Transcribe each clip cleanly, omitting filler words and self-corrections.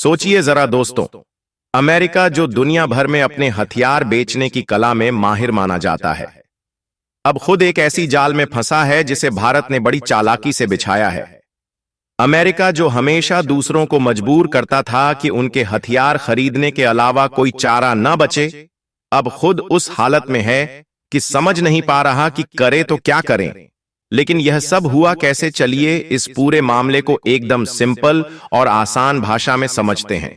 सोचिए जरा दोस्तों, अमेरिका जो दुनिया भर में अपने हथियार बेचने की कला में माहिर माना जाता है, अब खुद एक ऐसी जाल में फंसा है जिसे भारत ने बड़ी चालाकी से बिछाया है। अमेरिका जो हमेशा दूसरों को मजबूर करता था कि उनके हथियार खरीदने के अलावा कोई चारा न बचे, अब खुद उस हालत में है कि समझ नहीं पा रहा कि करे तो क्या करें। लेकिन यह सब हुआ कैसे, चलिए इस पूरे मामले को एकदम सिंपल और आसान भाषा में समझते हैं।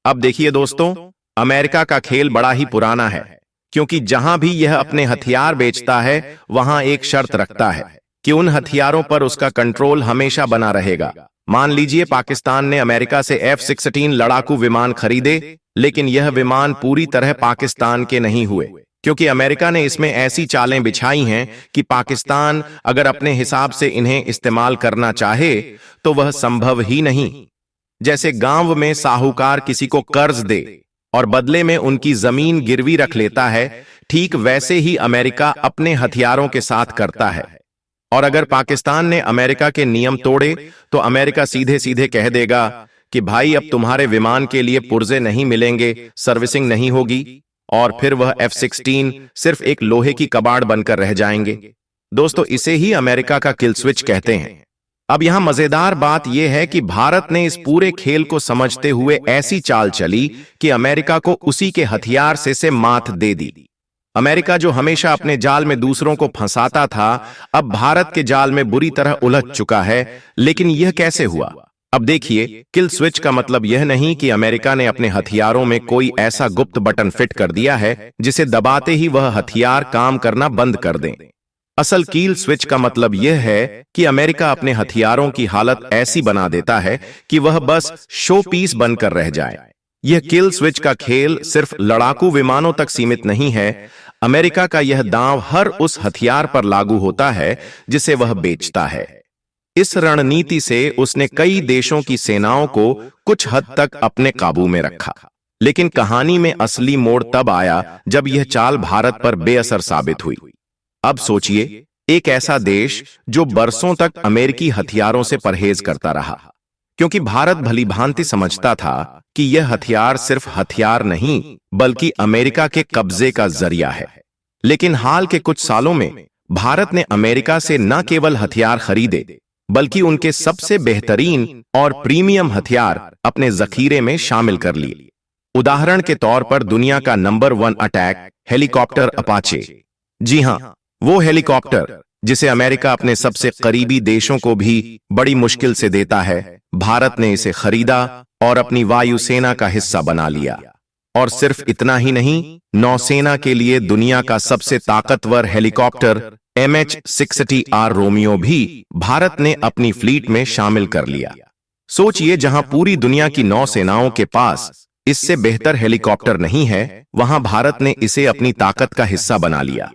अब देखिए दोस्तों, अमेरिका का खेल बड़ा ही पुराना है, क्योंकि जहां भी यह अपने हथियार बेचता है वहां एक शर्त रखता है कि उन हथियारों पर उसका कंट्रोल हमेशा बना रहेगा। मान लीजिए पाकिस्तान ने अमेरिका से F-16 लड़ाकू विमान खरीदे, लेकिन यह विमान पूरी तरह पाकिस्तान के नहीं हुए, क्योंकि अमेरिका ने इसमें ऐसी चालें बिछाई हैं कि पाकिस्तान अगर अपने हिसाब से इन्हें इस्तेमाल करना चाहे तो वह संभव ही नहीं। जैसे गांव में साहूकार किसी को कर्ज दे और बदले में उनकी जमीन गिरवी रख लेता है, ठीक वैसे ही अमेरिका अपने हथियारों के साथ करता है। और अगर पाकिस्तान ने अमेरिका के नियम तोड़े तो अमेरिका सीधे सीधे कह देगा कि भाई अब तुम्हारे विमान के लिए पुर्जे नहीं मिलेंगे, सर्विसिंग नहीं होगी, और फिर वह F-16 सिर्फ एक लोहे की कबाड़ बनकर रह जाएंगे। दोस्तों, इसे ही अमेरिका का किल स्विच कहते हैं। अब यहां मजेदार बात यह है कि भारत ने इस पूरे खेल को समझते हुए ऐसी चाल चली कि अमेरिका को उसी के हथियार से मात दे दी। अमेरिका जो हमेशा अपने जाल में दूसरों को फंसाता था, अब भारत के जाल में बुरी तरह उलझ चुका है। लेकिन यह कैसे हुआ? अब देखिए, किल स्विच का मतलब यह नहीं कि अमेरिका ने अपने हथियारों में कोई ऐसा गुप्त बटन फिट कर दिया है जिसे दबाते ही वह हथियार काम करना बंद कर दें। असल किल स्विच का मतलब यह है कि अमेरिका अपने हथियारों की हालत ऐसी बना देता है कि वह बस शो पीस बनकर रह जाए। यह किल स्विच का खेल सिर्फ लड़ाकू विमानों तक सीमित नहीं है। अमेरिका का यह दांव हर उस हथियार पर लागू होता है जिसे वह बेचता है। इस रणनीति से उसने कई देशों की सेनाओं को कुछ हद तक अपने काबू में रखा। लेकिन कहानी में असली मोड़ तब आया जब यह चाल भारत पर बेअसर साबित हुई। अब सोचिए, एक ऐसा देश जो बरसों तक अमेरिकी हथियारों से परहेज करता रहा, क्योंकि भारत भलीभांति समझता था कि यह हथियार सिर्फ हथियार नहीं बल्कि अमेरिका के कब्जे का जरिया है। लेकिन हाल के कुछ सालों में भारत ने अमेरिका से न केवल हथियार खरीदे बल्कि उनके सबसे बेहतरीन और प्रीमियम हथियार अपने जखीरे में शामिल कर लिए। उदाहरण के तौर पर दुनिया का नंबर 1 अटैक हेलीकॉप्टर अपाचे। जी हां, वो हेलीकॉप्टर जिसे अमेरिका अपने सबसे करीबी देशों को भी बड़ी मुश्किल से देता है, भारत ने इसे खरीदा और अपनी वायुसेना का हिस्सा बना लिया। और सिर्फ इतना ही नहीं, नौसेना के लिए दुनिया का सबसे ताकतवर हेलीकॉप्टर MH-60R रोमियो भी भारत ने अपनी फ्लीट में शामिल कर लिया। सोचिए, जहां पूरी दुनिया की नौसेनाओं के पास इससे बेहतर हेलीकॉप्टर नहीं है, वहां भारत ने इसे अपनी ताकत का हिस्सा बना लिया।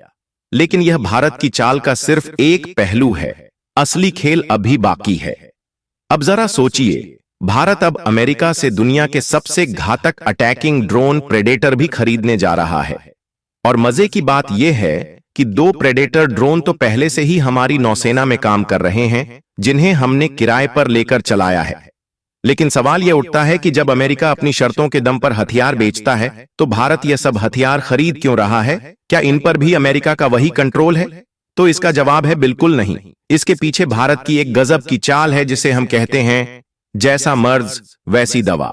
लेकिन यह भारत की चाल का सिर्फ एक पहलू है, असली खेल अभी बाकी है। अब जरा सोचिए, भारत अब अमेरिका से दुनिया के सबसे घातक अटैकिंग ड्रोन प्रेडेटर भी खरीदने जा रहा है। और मजे की बात यह है कि 2 प्रेडेटर ड्रोन तो पहले से ही हमारी नौसेना में काम कर रहे हैं, जिन्हें हमने किराए पर लेकर चलाया है। लेकिन सवाल यह उठता है कि जब अमेरिका अपनी शर्तों के दम पर हथियार बेचता है, तो भारत यह सब हथियार खरीद क्यों रहा है? क्या इन पर भी अमेरिका का वही कंट्रोल है? तो इसका जवाब है बिल्कुल नहीं। इसके पीछे भारत की एक गजब की चाल है जिसे हम कहते हैं जैसा मर्ज वैसी दवा।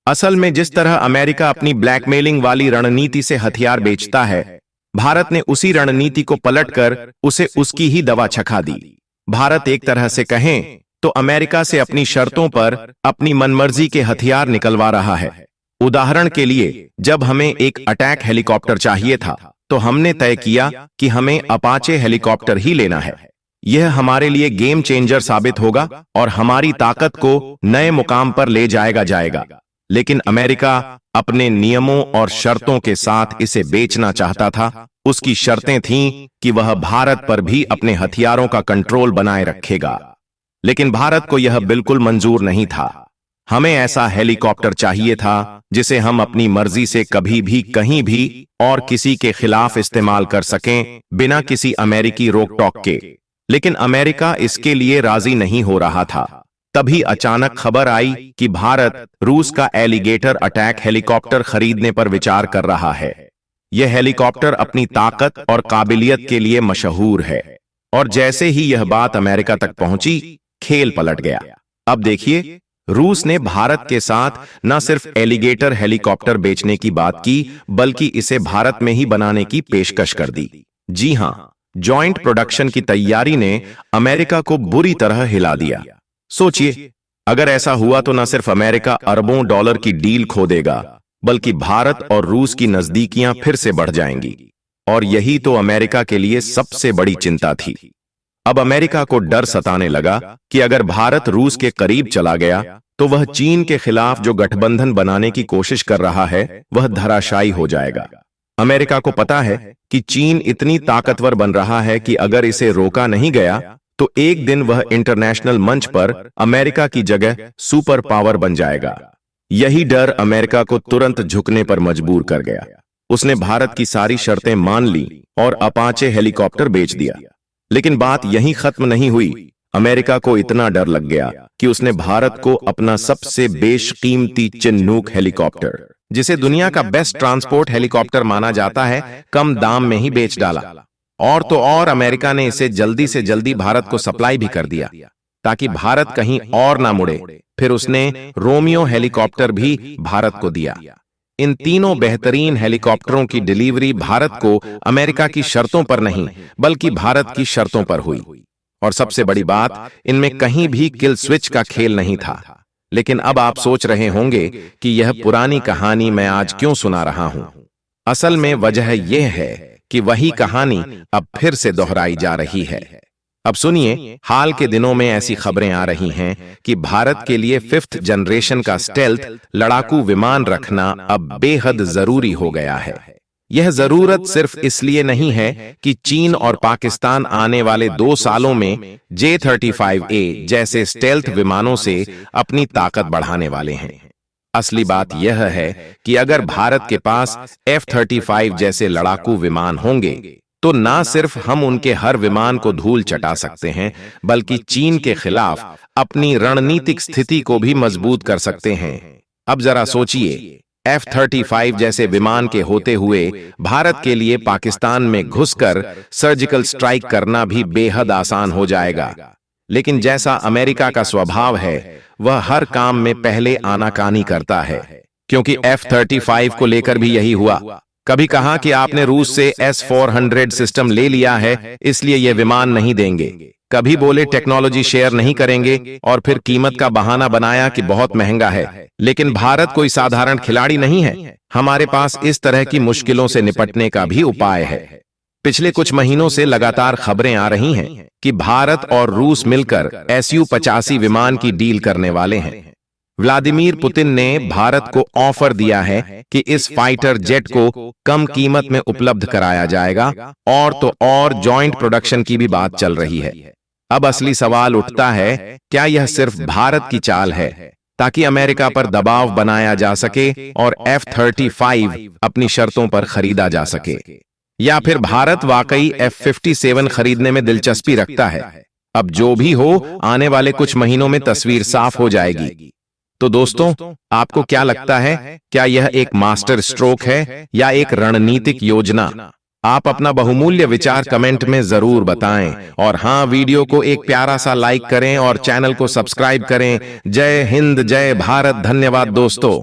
असल में जिस तरह अमेरिका अपनी ब्लैकमेलिंग वाली रणनीति से हथियार बेचता है, भारत ने उसी रणनीति को पलटकर उसे उसकी ही दवा छका दी। भारत एक तरह से कहें तो अमेरिका से अपनी शर्तों पर अपनी मनमर्जी के हथियार निकलवा रहा है। उदाहरण के लिए, जब हमें एक अटैक हेलीकॉप्टर चाहिए था तो हमने तय किया कि हमें अपाचे हेलीकॉप्टर ही लेना है। यह हमारे लिए गेम चेंजर साबित होगा और हमारी ताकत को नए मुकाम पर ले जाएगा। लेकिन अमेरिका अपने नियमों और शर्तों के साथ इसे बेचना चाहता था। उसकी शर्तें थीं कि वह भारत पर भी अपने हथियारों का कंट्रोल बनाए रखेगा। लेकिन भारत को यह बिल्कुल मंजूर नहीं था। हमें ऐसा हेलीकॉप्टर चाहिए था जिसे हम अपनी मर्जी से कभी भी कहीं भी और किसी के खिलाफ इस्तेमाल कर सकें, बिना किसी अमेरिकी रोक टोक के। लेकिन अमेरिका इसके लिए राजी नहीं हो रहा था। तभी अचानक खबर आई कि भारत रूस का एलिगेटर अटैक हेलीकॉप्टर खरीदने पर विचार कर रहा है। यह हेलीकॉप्टर अपनी ताकत और काबिलियत के लिए मशहूर है, और जैसे ही यह बात अमेरिका तक पहुंची, खेल पलट गया। अब देखिए, रूस ने भारत के साथ न सिर्फ एलिगेटर हेलीकॉप्टर बेचने की बात की, बल्कि इसे भारत में ही बनाने की पेशकश कर दी। जी हां, जॉइंट प्रोडक्शन की तैयारी ने अमेरिका को बुरी तरह हिला दिया। सोचिए, अगर ऐसा हुआ तो न सिर्फ अमेरिका अरबों डॉलर की डील खो देगा, बल्कि भारत और रूस की नजदीकियां फिर से बढ़ जाएंगी। और यही तो अमेरिका के लिए सबसे बड़ी चिंता थी। अब अमेरिका को डर सताने लगा कि अगर भारत रूस के करीब चला गया तो वह चीन के खिलाफ जो गठबंधन बनाने की कोशिश कर रहा है वह धराशायी हो जाएगा। अमेरिका को पता है कि चीन इतनी ताकतवर बन रहा है कि अगर इसे रोका नहीं गया तो एक दिन वह इंटरनेशनल मंच पर अमेरिका की जगह सुपर पावर बन जाएगा। यही डर अमेरिका को तुरंत झुकने पर मजबूर कर गया। उसने भारत की सारी शर्तें मान ली और अपाचे हेलीकॉप्टर बेच दिया। लेकिन बात यहीं खत्म नहीं हुई। अमेरिका को इतना डर लग गया कि उसने भारत को अपना सबसे बेशकीमती चिन्नूक हेलीकॉप्टर, जिसे दुनिया का बेस्ट ट्रांसपोर्ट हेलीकॉप्टर माना जाता है, कम दाम में ही बेच डाला। और तो और अमेरिका ने इसे जल्दी से जल्दी भारत को सप्लाई भी कर दिया ताकि भारत कहीं और ना मुड़े। फिर उसने रोमियो हेलीकॉप्टर भी भारत को दिया। इन तीनों बेहतरीन हेलीकॉप्टरों की डिलीवरी भारत को अमेरिका की शर्तों पर नहीं, बल्कि भारत की शर्तों पर हुई। और सबसे बड़ी बात, इनमें कहीं भी किल स्विच का खेल नहीं था। लेकिन अब आप सोच रहे होंगे कि यह पुरानी कहानी मैं आज क्यों सुना रहा हूं। असल में वजह यह है कि वही कहानी अब फिर से दोहराई जा रही है। अब सुनिए, हाल के दिनों में ऐसी खबरें आ रही हैं कि भारत के लिए 5th जनरेशन का स्टेल्थ लड़ाकू विमान रखना अब बेहद जरूरी हो गया है। यह जरूरत सिर्फ इसलिए नहीं है कि चीन और पाकिस्तान आने वाले 2 सालों में J-35A जैसे स्टेल्थ विमानों से अपनी ताकत बढ़ाने वाले हैं। असली बात यह है कि अगर भारत के पास F-35 जैसे लड़ाकू विमान होंगे तो ना सिर्फ हम उनके हर विमान को धूल चटा सकते हैं, बल्कि चीन के खिलाफ अपनी रणनीतिक स्थिति को भी मजबूत कर सकते हैं। अब जरा सोचिए, F-35 जैसे विमान के होते हुए भारत के लिए पाकिस्तान में घुसकर सर्जिकल स्ट्राइक करना भी बेहद आसान हो जाएगा। लेकिन जैसा अमेरिका का स्वभाव है, वह हर काम में पहले आनाकानी करता है। क्योंकि F-35 को लेकर भी यही हुआ। कभी कहा कि आपने रूस से S-400 सिस्टम ले लिया है, इसलिए ये विमान नहीं देंगे। कभी बोले टेक्नोलॉजी शेयर नहीं करेंगे, और फिर कीमत का बहाना बनाया कि बहुत महंगा है। लेकिन भारत कोई साधारण खिलाड़ी नहीं है। हमारे पास इस तरह की मुश्किलों से निपटने का भी उपाय है। पिछले कुछ महीनों से लगातार खबरें आ रही हैं कि भारत और रूस मिलकर Su-85 विमान की डील करने वाले हैं। व्लादिमीर पुतिन ने भारत को ऑफर दिया है कि इस फाइटर जेट को कम कीमत में उपलब्ध कराया जाएगा, और तो और जॉइंट प्रोडक्शन की भी बात चल रही है। अब असली सवाल उठता है, क्या यह सिर्फ भारत की चाल है ताकि अमेरिका पर दबाव बनाया जा सके और F-35 अपनी शर्तों पर खरीदा जा सके, या फिर भारत वाकई F-57 खरीदने में दिलचस्पी रखता है? अब जो भी हो, आने वाले कुछ महीनों में तस्वीर साफ हो जाएगी। तो दोस्तों, आपको क्या लगता है, क्या यह एक मास्टर स्ट्रोक है या एक रणनीतिक योजना? आप अपना बहुमूल्य विचार कमेंट में जरूर बताएं, और हां, वीडियो को एक प्यारा सा लाइक करें और चैनल को सब्सक्राइब करें। जय हिंद, जय भारत। धन्यवाद दोस्तों।